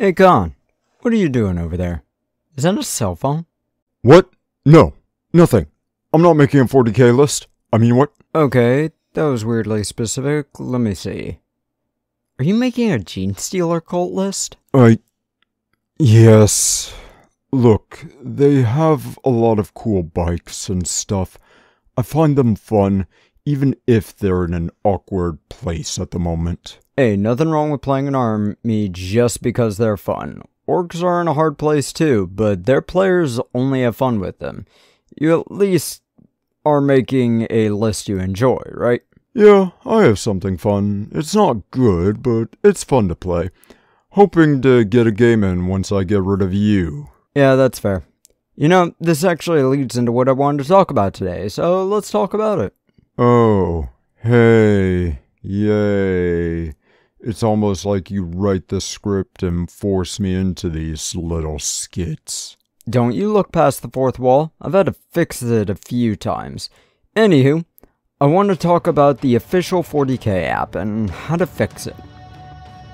Hey, Con, what are you doing over there? Is that a cell phone? What? No, nothing. I'm not making a 40k list. I mean, what? Okay, that was weirdly specific. Let me see. Are you making a Gene Stealer cult list? Yes. Look, they have a lot of cool bikes and stuff. I find them fun, even if they're in an awkward place at the moment. Hey, nothing wrong with playing an army just because they're fun. Orcs are in a hard place too, but their players only have fun with them. You at least are making a list you enjoy, right? Yeah, I have something fun. It's not good, but it's fun to play. Hoping to get a game in once I get rid of you. Yeah, that's fair. You know, this actually leads into what I wanted to talk about today, so let's talk about it. Oh, hey, yay. It's almost like you write the script and force me into these little skits. Don't you look past the fourth wall? I've had to fix it a few times. Anywho, I want to talk about the official 40k app and how to fix it.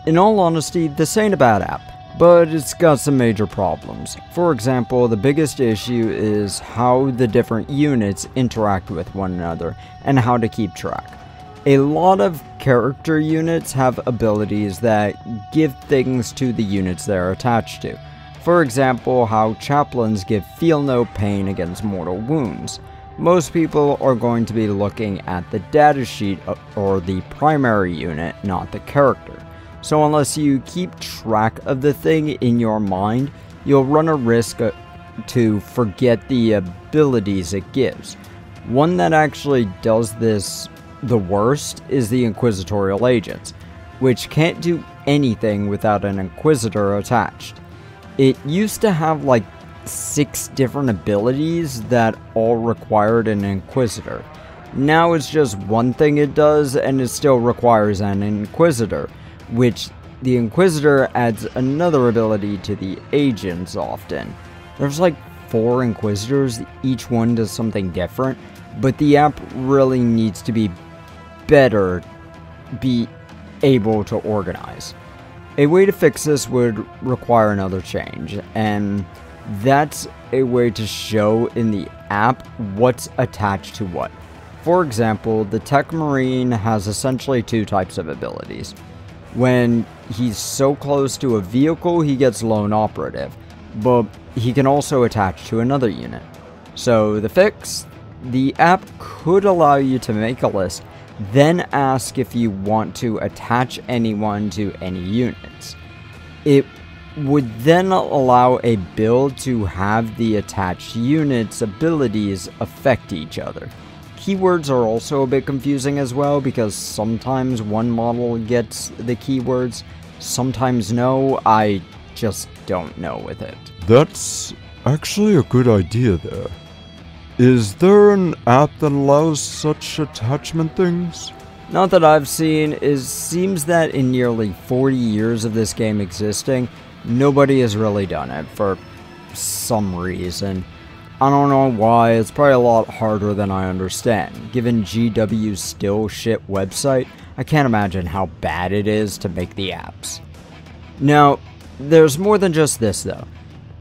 In all honesty, this ain't a bad app, but it's got some major problems. For example, the biggest issue is how the different units interact with one another and how to keep track. A lot of character units have abilities that give things to the units they're attached to. For example, how chaplains give feel no pain against mortal wounds. Most people are going to be looking at the datasheet or the primary unit, not the character. So unless you keep track of the thing in your mind, you'll run a risk to forget the abilities it gives. One that actually does this the worst is the Inquisitorial Agents, which can't do anything without an Inquisitor attached. It used to have like 6 different abilities that all required an Inquisitor. Now it's just one thing it does, and it still requires an Inquisitor, which the Inquisitor adds another ability to the agents often. There's like 4 Inquisitors, each one does something different, but the app really needs to be better be able to organize. A way to fix this would require another change, and that's a way to show in the app what's attached to what. For example, the Tech Marine has essentially 2 types of abilities. When he's so close to a vehicle, he gets Lone Operative, but he can also attach to another unit. So the fix, the app could allow you to make a list, then ask if you want to attach anyone to any units. It would then allow a build to have the attached units' abilities affect each other. Keywords are also a bit confusing as well, because sometimes one model gets the keywords, sometimes no. I just don't know with it. That's actually a good idea there. Is there an app that allows such attachment things? Not that I've seen. It seems that in nearly 40 years of this game existing, nobody has really done it for some reason. I don't know why. It's probably a lot harder than I understand. Given GW's still shit website, I can't imagine how bad it is to make the apps. Now, there's more than just this though.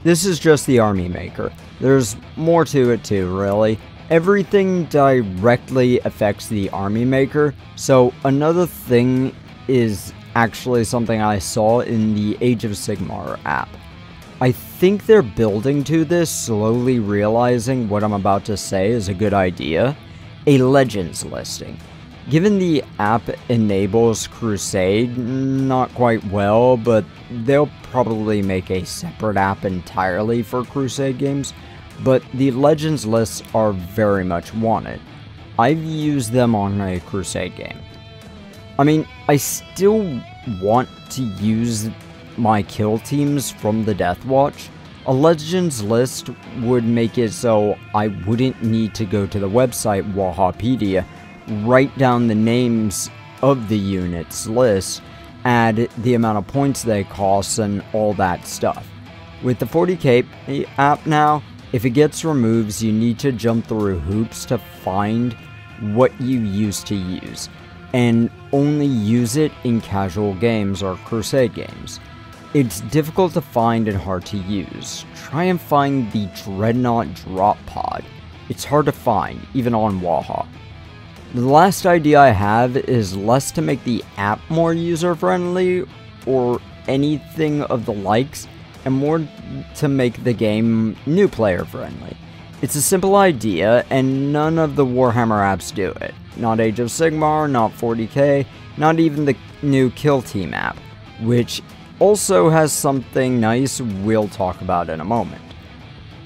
This is just the army maker. There's more to it too, really. Everything directly affects the army maker, so another thing is actually something I saw in the Age of Sigmar app. I think they're building to this, slowly realizing what I'm about to say is a good idea. A Legends listing. Given the app enables Crusade, not quite well, but they'll probably make a separate app entirely for Crusade games, but the Legends lists are very much wanted. I've used them on a Crusade game. I mean, I still want to use my kill teams from the Death Watch. A Legends list would make it so I wouldn't need to go to the website Wahapedia, write down the names of the units list, add the amount of points they cost, and all that stuff. With the 40k app now, if it gets removed, you need to jump through hoops to find what you used to use, and only use it in casual games or Crusade games. It's difficult to find and hard to use. Try and find the Dreadnought drop pod. It's hard to find, even on Warhammer. The last idea I have is less to make the app more user-friendly or anything of the likes, and more to make the game new player-friendly. It's a simple idea, and none of the Warhammer apps do it. Not Age of Sigmar, not 40k, not even the new Kill Team app, which also has something nice we'll talk about in a moment.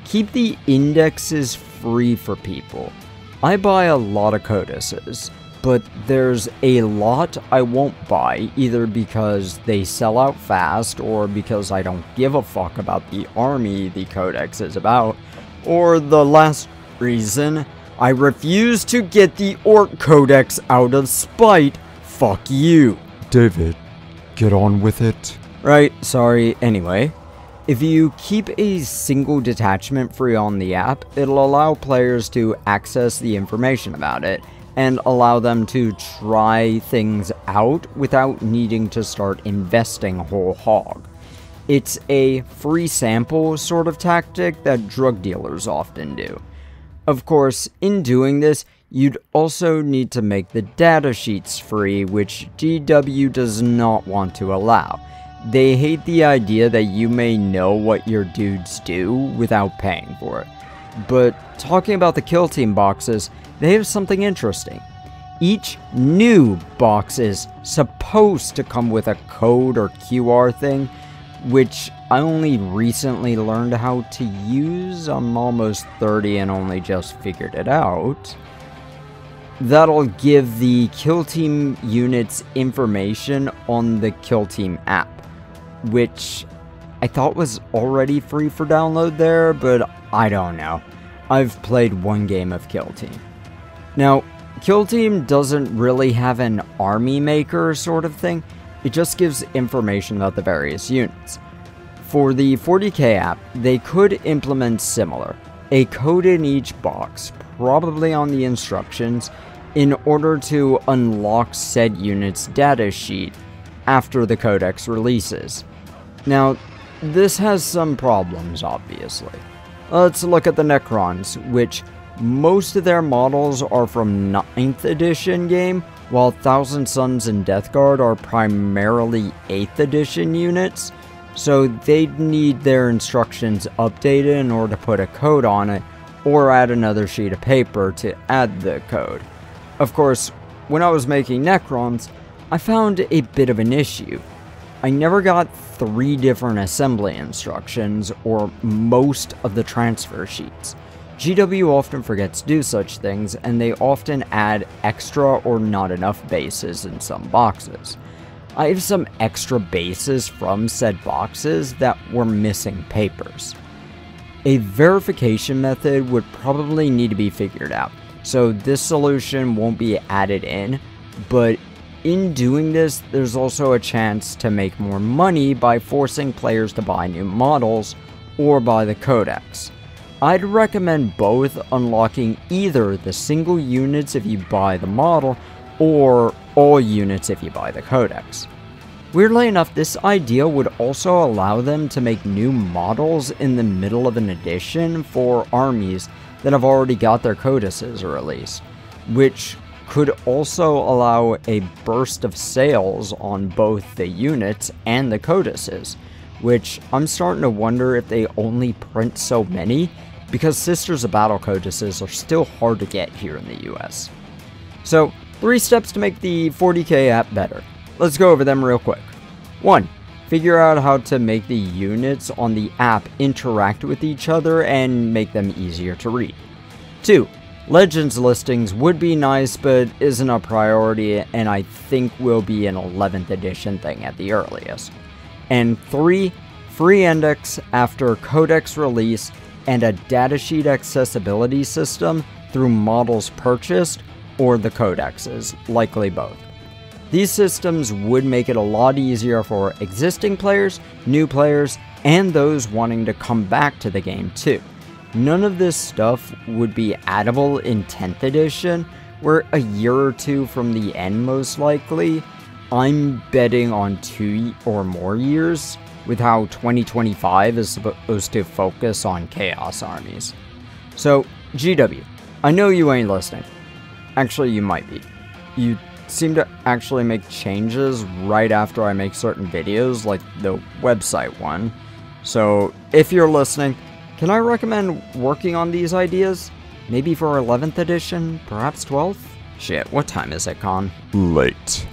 Keep the indexes free for people. I buy a lot of codices, but there's a lot I won't buy, either because they sell out fast, or because I don't give a fuck about the army the codex is about, or the last reason, I refuse to get the Orc Codex out of spite. Fuck you. David, get on with it. Right, sorry, anyway. If you keep a single detachment free on the app, it'll allow players to access the information about it, and allow them to try things out without needing to start investing whole hog. It's a free sample sort of tactic that drug dealers often do. Of course, in doing this, you'd also need to make the datasheets free, which GW does not want to allow. They hate the idea that you may know what your dudes do without paying for it. But talking about the Kill Team boxes, they have something interesting. Each new box is supposed to come with a code or QR thing, which I only recently learned how to use. I'm almost 30 and only just figured it out. That'll give the Kill Team units information on the Kill Team app, which I thought was already free for download there, but I don't know. I've played one game of Kill Team. Now, Kill Team doesn't really have an army maker sort of thing. It just gives information about the various units. For the 40k app, they could implement similar. A code in each box, probably on the instructions, in order to unlock said unit's datasheet after the codex releases. Now, this has some problems, obviously. Let's look at the Necrons, which most of their models are from 9th edition game, while Thousand Suns and Death Guard are primarily 8th edition units, so they'd need their instructions updated in order to put a code on it, or add another sheet of paper to add the code. Of course, when I was making Necrons, I found a bit of an issue. I never got 3 different assembly instructions, or most of the transfer sheets. GW often forgets to do such things, and they often add extra or not enough bases in some boxes. I have some extra bases from said boxes that were missing papers. A verification method would probably need to be figured out, so this solution won't be added in, but in doing this, there's also a chance to make more money by forcing players to buy new models or buy the codex. I'd recommend both unlocking either the single units if you buy the model, or all units if you buy the codex. Weirdly enough, this idea would also allow them to make new models in the middle of an edition for armies that have already got their codices released, which could also allow a burst of sales on both the units and the codices, which I'm starting to wonder if they only print so many because Sisters of Battle codices are still hard to get here in the US. So, 3 steps to make the 40k app better. Let's go over them real quick. 1. Figure out how to make the units on the app interact with each other and make them easier to read. 2. Legends listings would be nice, but isn't a priority, and I think will be an 11th edition thing at the earliest. And 3. Free index after codex release and a datasheet accessibility system through models purchased or the codexes, likely both. These systems would make it a lot easier for existing players, new players, and those wanting to come back to the game too. None of this stuff would be addable in 10th edition, we're a year or 2 from the end most likely. I'm betting on 2 or more years, with how 2025 is supposed to focus on Chaos Armies. So, GW, I know you ain't listening. Actually, you might be. You seem to actually make changes right after I make certain videos, like the website one. So, if you're listening, can I recommend working on these ideas? Maybe for 11th edition, perhaps 12th? Shit, what time is it, Con? Late.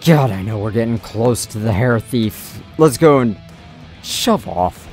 God, I know we're getting close to the hair thief. Let's go and shove off.